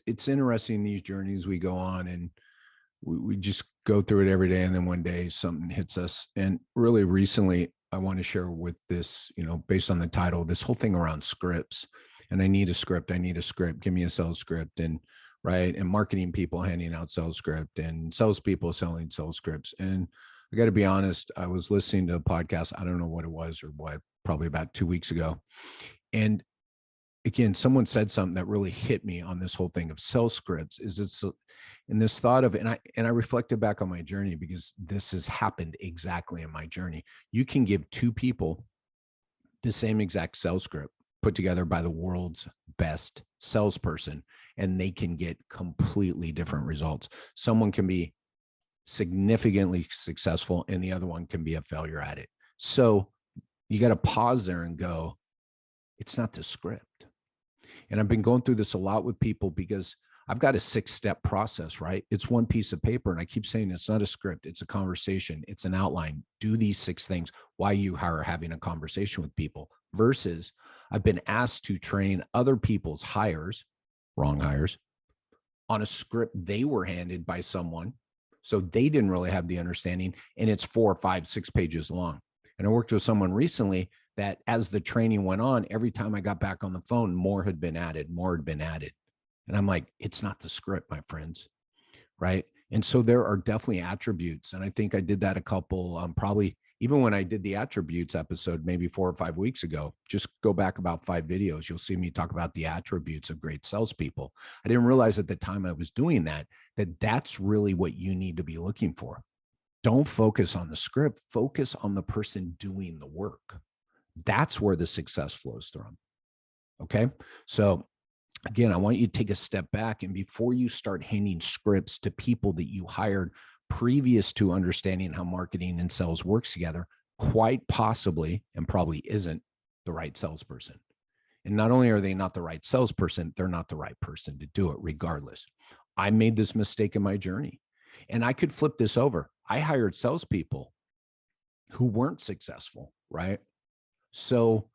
it's interesting, these journeys we go on, and we just go through it every day. And then one day something hits us. And really recently, I want to share with this, based on the title, this whole thing around scripts. And I need a script. I need a script. Give me a sales script. And right. And marketing people handing out sales script, and salespeople selling sales scripts. And I got to be honest, I was listening to a podcast. I don't know what it was or what, probably about 2 weeks ago. And again, someone said something that really hit me on this whole thing of sales scripts. Is it's in this thought of, and I reflected back on my journey, because this has happened exactly in my journey. You can give two people the same exact sales script put together by the world's best salesperson, and they can get completely different results. Someone can be significantly successful and the other one can be a failure at it. So you got to pause there and go, it's not the script. And I've been going through this a lot with people, because I've got a 6-step process, right? It's one piece of paper. And I keep saying it's not a script. It's a conversation. It's an outline. Do these 6 things. Why you are having a conversation with people, versus I've been asked to train other people's hires, wrong hires, on a script they were handed by someone. So they didn't really have the understanding. And it's 4, 5, 6 pages long. And I worked with someone recently that as the training went on, every time I got back on the phone, more had been added. And I'm like, it's not the script, my friends, right? And so there are definitely attributes. And I think I did that a couple, probably even when I did the attributes episode, maybe 4 or 5 weeks ago. Just go back about 5 videos. You'll see me talk about the attributes of great salespeople. I didn't realize at the time I was doing that that's really what you need to be looking for. Don't focus on the script. Focus on the person doing the work. That's where the success flows from. Okay. So again, I want you to take a step back, and before you start handing scripts to people that you hired previous to understanding how marketing and sales works together, quite possibly, and probably isn't the right salesperson. And not only are they not the right salesperson, they're not the right person to do it regardless. I made this mistake in my journey, and I could flip this over. I hired salespeople who weren't successful, right? So,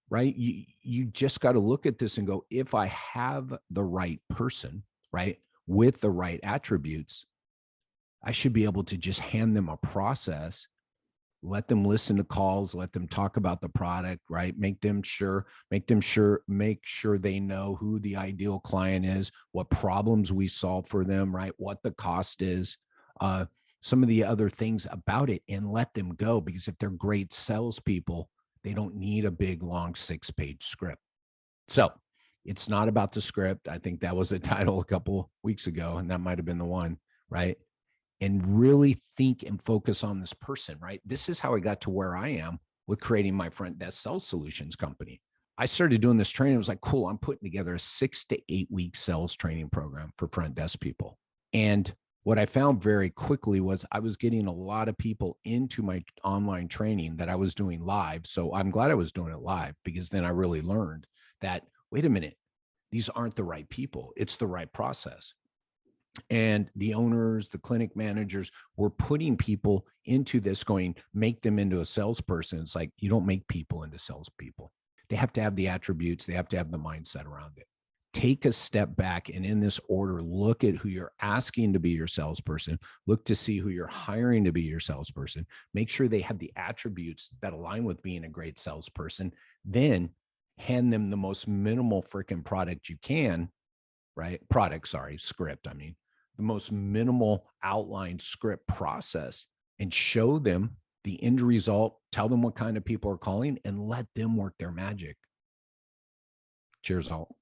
right, you just got to look at this and go, if I have the right person, right, with the right attributes, I should be able to just hand them a process, let them listen to calls, let them talk about the product, right? Make sure they know who the ideal client is, what problems we solve for them, right? What the cost is, some of the other things about it, and let them go. Because if they're great salespeople, they don't need a big, long 6-page script. So it's not about the script. I think that was the title a couple weeks ago, and that might've been the one, right? And really think and focus on this person, right? This is how I got to where I am with creating my front desk sales solutions company. I started doing this training. I was like, cool, I'm putting together a 6 to 8 week sales training program for front desk people. And what I found very quickly was I was getting a lot of people into my online training that I was doing live. So I'm glad I was doing it live, because then I really learned that, wait a minute, these aren't the right people. It's the right process. And the owners, the clinic managers were putting people into this, going, make them into a salesperson. It's like, you don't make people into salespeople. They have to have the attributes. They have to have the mindset around it. Take a step back, and in this order, look at who you're asking to be your salesperson. Look to see who you're hiring to be your salesperson. Make sure they have the attributes that align with being a great salesperson. Then hand them the most minimal freaking product you can, right? Script. I mean, the most minimal outline script process, and show them the end result. Tell them what kind of people are calling, and let them work their magic. Cheers, all.